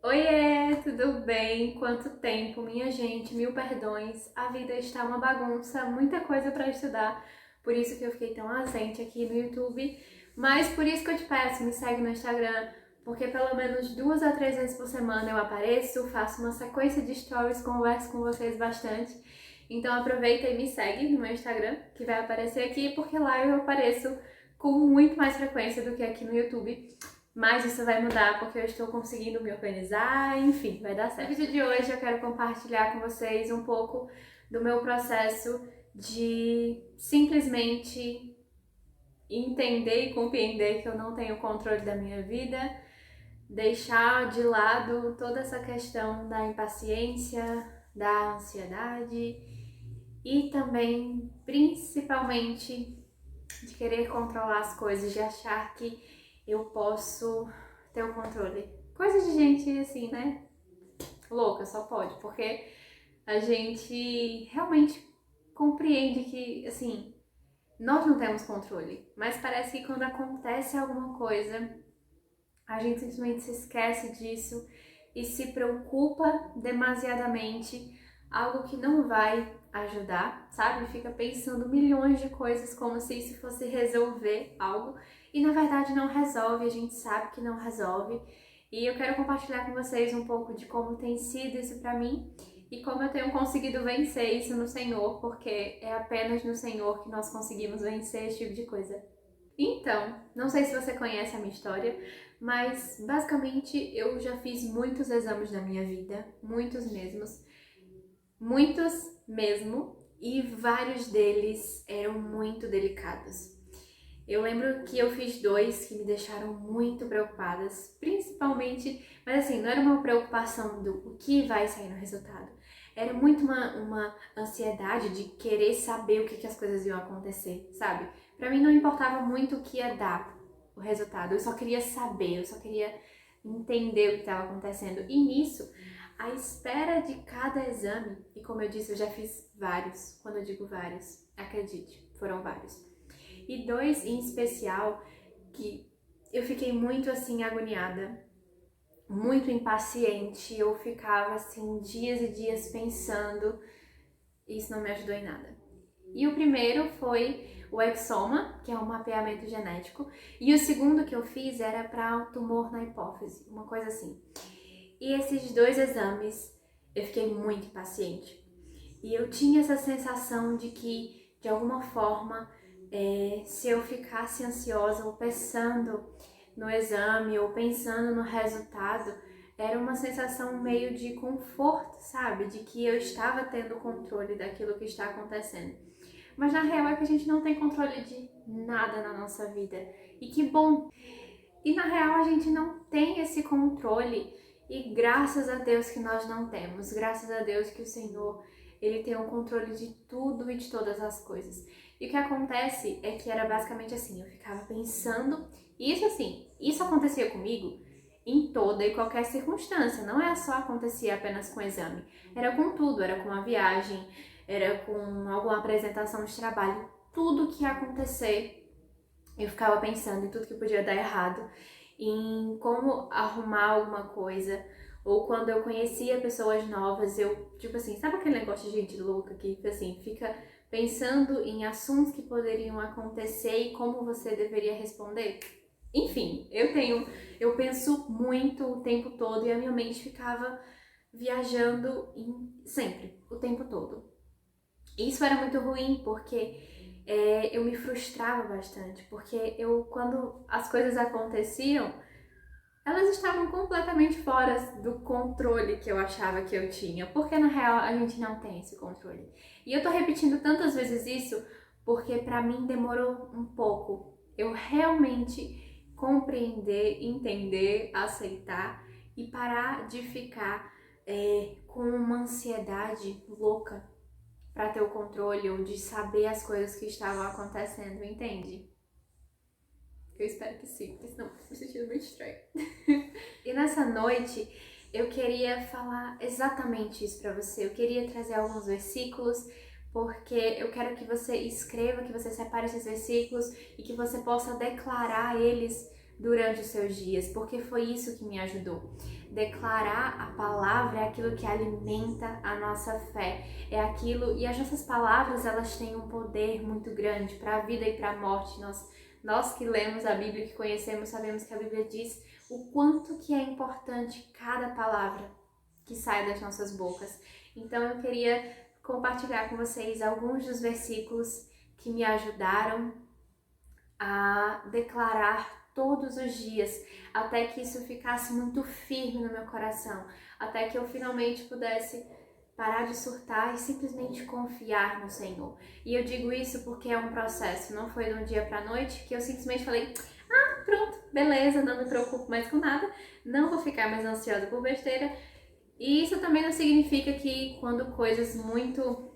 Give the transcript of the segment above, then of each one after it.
Oiê, tudo bem? Quanto tempo, minha gente? Mil perdões. A vida está uma bagunça, muita coisa para estudar. Por isso que eu fiquei tão ausente aqui no YouTube. Mas por isso que eu te peço, me segue no Instagram, porque pelo menos 2 a 3 vezes por semana eu apareço, faço uma sequência de stories, converso com vocês bastante. Então aproveita e me segue no meu Instagram, que vai aparecer aqui, porque lá eu apareço com muito mais frequência do que aqui no YouTube. Mas isso vai mudar porque eu estou conseguindo me organizar, enfim, vai dar certo. No vídeo de hoje eu quero compartilhar com vocês um pouco do meu processo de simplesmente entender e compreender que eu não tenho controle da minha vida, deixar de lado toda essa questão da impaciência, da ansiedade e também, principalmente, de querer controlar as coisas, de achar que eu posso ter o controle. Coisa de gente assim, né? Louca, só pode, porque a gente realmente compreende que, assim, nós não temos controle, mas parece que quando acontece alguma coisa, a gente simplesmente se esquece disso e se preocupa demasiadamente, algo que não vai ajudar, sabe? Fica pensando milhões de coisas como se isso fosse resolver algo e na verdade não resolve, a gente sabe que não resolve. E eu quero compartilhar com vocês um pouco de como tem sido isso pra mim e como eu tenho conseguido vencer isso no Senhor, porque é apenas no Senhor que nós conseguimos vencer esse tipo de coisa. Então, não sei se você conhece a minha história, mas basicamente eu já fiz muitos exames na minha vida, muitos mesmo, e vários deles eram muito delicados. Eu lembro que eu fiz dois que me deixaram muito preocupadas, principalmente, mas assim, não era uma preocupação do o que vai sair no resultado. Era muito uma ansiedade de querer saber o que as coisas iam acontecer, sabe? Pra mim não importava muito o que ia dar o resultado, eu só queria saber, eu só queria entender o que estava acontecendo. E nisso, a espera de cada exame, e como eu disse, eu já fiz vários, quando eu digo vários, acredite, foram vários. E dois em especial que eu fiquei muito assim agoniada, muito impaciente, eu ficava assim dias e dias pensando, e isso não me ajudou em nada. E o primeiro foi o exoma, que é um mapeamento genético, e o segundo que eu fiz era para um tumor na hipófise, uma coisa assim. E esses dois exames eu fiquei muito impaciente. E eu tinha essa sensação de que, de alguma forma, se eu ficasse ansiosa ou pensando no exame ou pensando no resultado, era uma sensação meio de conforto, sabe? De que eu estava tendo controle daquilo que está acontecendo. Mas na real é que a gente não tem controle de nada na nossa vida. E que bom! E na real a gente não tem esse controle. E graças a Deus que nós não temos. Graças a Deus que o Senhor, Ele tem o controle de tudo e de todas as coisas. E o que acontece é que era basicamente assim, eu ficava pensando, e isso assim, isso acontecia comigo em toda e qualquer circunstância, não é só acontecia apenas com o exame, era com tudo, era com a viagem, era com alguma apresentação de trabalho, tudo que ia acontecer, eu ficava pensando em tudo que podia dar errado, em como arrumar alguma coisa, ou quando eu conhecia pessoas novas, eu, tipo assim, sabe aquele negócio de gente louca que, assim, fica pensando em assuntos que poderiam acontecer e como você deveria responder? Enfim, eu penso muito o tempo todo e a minha mente ficava viajando sempre, o tempo todo. Isso era muito ruim porque eu me frustrava bastante, porque quando as coisas aconteciam, elas estavam completamente fora do controle que eu achava que eu tinha, porque na real a gente não tem esse controle. E eu tô repetindo tantas vezes isso porque pra mim demorou um pouco eu realmente compreender, entender, aceitar e parar de ficar com uma ansiedade louca para ter o controle ou de saber as coisas que estavam acontecendo, entende? Eu espero que sim, porque senão eu me sentindo muito estranho. E nessa noite eu queria falar exatamente isso para você. Eu queria trazer alguns versículos, porque eu quero que você escreva, que você separe esses versículos e que você possa declarar eles durante os seus dias, porque foi isso que me ajudou. Declarar a palavra é aquilo que alimenta a nossa fé, é aquilo, e as nossas palavras, elas têm um poder muito grande para a vida e para a morte. Nós que lemos a Bíblia, que conhecemos, sabemos que a Bíblia diz o quanto que é importante cada palavra que sai das nossas bocas. Então eu queria compartilhar com vocês alguns dos versículos que me ajudaram a declarar todos os dias, até que isso ficasse muito firme no meu coração, até que eu finalmente pudesse parar de surtar e simplesmente confiar no Senhor. E eu digo isso porque é um processo, não foi de um dia para a noite que eu simplesmente falei, pronto, beleza, não me preocupo mais com nada, não vou ficar mais ansiosa por besteira. E isso também não significa que quando coisas muito,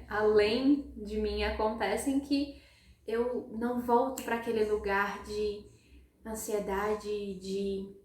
além de mim acontecem, que eu não volto para aquele lugar de ansiedade, de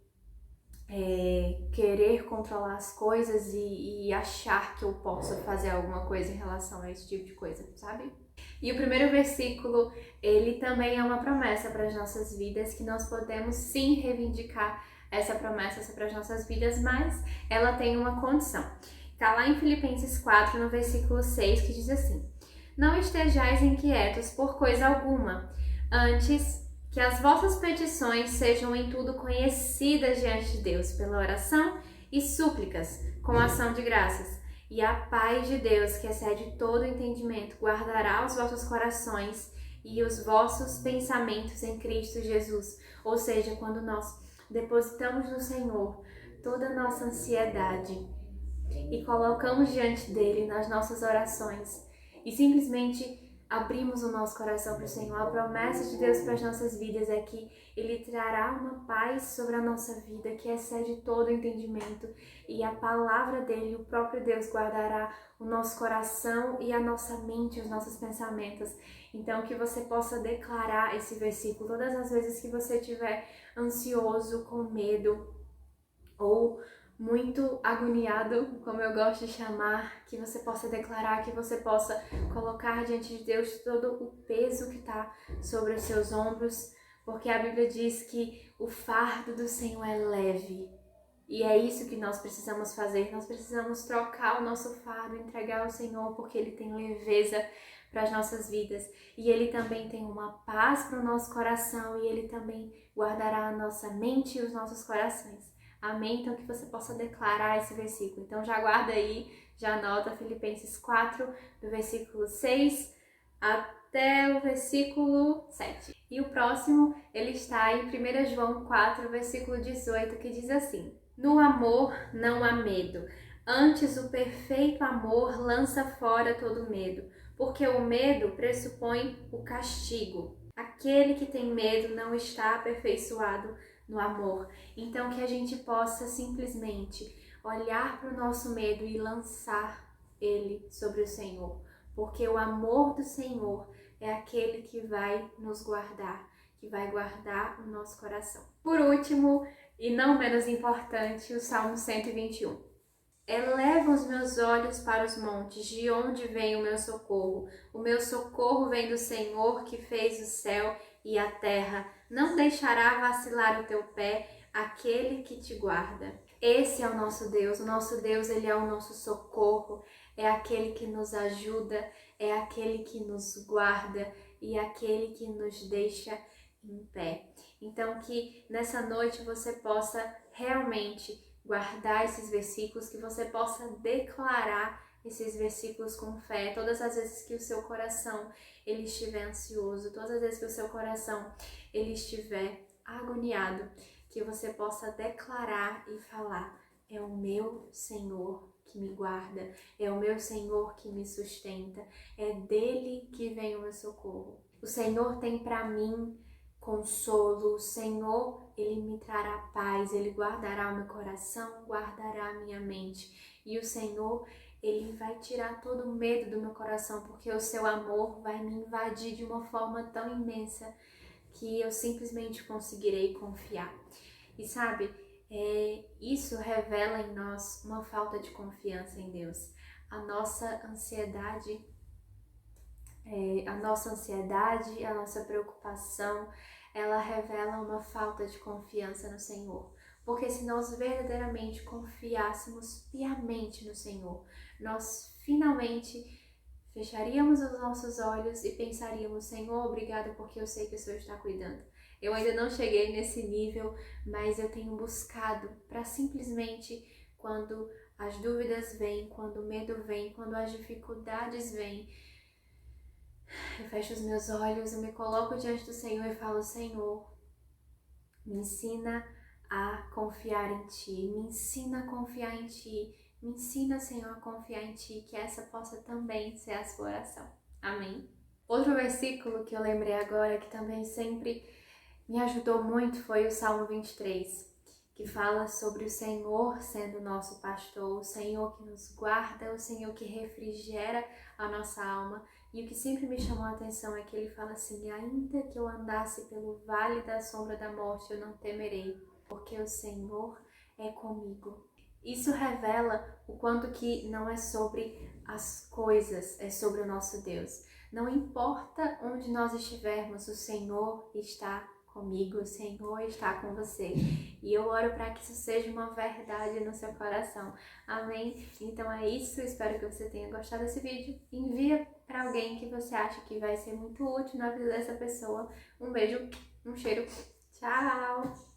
querer controlar as coisas e achar que eu posso fazer alguma coisa em relação a esse tipo de coisa, sabe? E o primeiro versículo, ele também é uma promessa para as nossas vidas, que nós podemos sim reivindicar essa promessa para as nossas vidas, mas ela tem uma condição. Está lá em Filipenses 4, no versículo 6, que diz assim: Não estejais inquietos por coisa alguma, antes que as vossas petições sejam em tudo conhecidas diante de Deus, pela oração e súplicas, com ação de graças. E a paz de Deus, que excede todo entendimento, guardará os vossos corações e os vossos pensamentos em Cristo Jesus. Ou seja, quando nós depositamos no Senhor toda a nossa ansiedade e colocamos diante dele nas nossas orações e simplesmente abrimos o nosso coração para o Senhor, a promessa de Deus para as nossas vidas é que Ele trará uma paz sobre a nossa vida que excede todo entendimento, e a palavra dele, o próprio Deus, guardará o nosso coração e a nossa mente, os nossos pensamentos. Então que você possa declarar esse versículo todas as vezes que você estiver ansioso, com medo ou muito agoniado, como eu gosto de chamar, que você possa declarar, que você possa colocar diante de Deus todo o peso que está sobre os seus ombros, porque a Bíblia diz que o fardo do Senhor é leve. E é isso que nós precisamos fazer, nós precisamos trocar o nosso fardo, entregar ao Senhor, porque Ele tem leveza para as nossas vidas. E Ele também tem uma paz para o nosso coração, e Ele também guardará a nossa mente e os nossos corações. Amém? Então que você possa declarar esse versículo. Então já guarda aí, já anota Filipenses 4, do versículo 6 até o versículo 7. E o próximo, ele está em 1 João 4, versículo 18, que diz assim: No amor não há medo, antes o perfeito amor lança fora todo medo, porque o medo pressupõe o castigo. Aquele que tem medo não está aperfeiçoado no amor. Então que a gente possa simplesmente olhar para o nosso medo e lançar ele sobre o Senhor, porque o amor do Senhor é aquele que vai nos guardar, que vai guardar o nosso coração. Por último, e não menos importante, o Salmo 121. Eleva os meus olhos para os montes, de onde vem o meu socorro? O meu socorro vem do Senhor, que fez o céu e a terra. Não deixará vacilar o teu pé, aquele que te guarda. Esse é o nosso Deus, ele é o nosso socorro, é aquele que nos ajuda, é aquele que nos guarda e aquele que nos deixa em pé. Então que nessa noite você possa realmente guardar esses versículos, que você possa declarar esses versículos com fé, todas as vezes que o seu coração ele estiver ansioso, todas as vezes que o seu coração ele estiver agoniado, que você possa declarar e falar: é o meu Senhor que me guarda, é o meu Senhor que me sustenta, é dele que vem o meu socorro. O Senhor tem para mim consolo, o Senhor, ele me trará paz, ele guardará o meu coração, guardará a minha mente. E o Senhor, ele vai tirar todo o medo do meu coração, porque o seu amor vai me invadir de uma forma tão imensa que eu simplesmente conseguirei confiar. E sabe, isso revela em nós uma falta de confiança em Deus. A nossa ansiedade, a nossa preocupação, ela revela uma falta de confiança no Senhor. Porque se nós verdadeiramente confiássemos piamente no Senhor, nós finalmente fecharíamos os nossos olhos e pensaríamos: Senhor, obrigada porque eu sei que o Senhor está cuidando. Eu ainda não cheguei nesse nível, mas eu tenho buscado para simplesmente, quando as dúvidas vêm, quando o medo vem, quando as dificuldades vêm, eu fecho os meus olhos, eu me coloco diante do Senhor e falo: Senhor, me ensina a confiar em Ti, me ensina a confiar em Ti, me ensina, Senhor, a confiar em Ti, que essa possa também ser a sua oração. Amém? Outro versículo que eu lembrei agora, que também sempre me ajudou muito, foi o Salmo 23, que fala sobre o Senhor sendo nosso pastor, o Senhor que nos guarda, o Senhor que refrigera a nossa alma. E o que sempre me chamou a atenção é que ele fala assim: ainda que eu andasse pelo vale da sombra da morte, eu não temerei, porque o Senhor é comigo. Isso revela o quanto que não é sobre as coisas, é sobre o nosso Deus. Não importa onde nós estivermos, o Senhor está comigo, o Senhor está com você. E eu oro para que isso seja uma verdade no seu coração. Amém? Então é isso, espero que você tenha gostado desse vídeo. Envia para alguém que você acha que vai ser muito útil na vida dessa pessoa. Um beijo, um cheiro, tchau!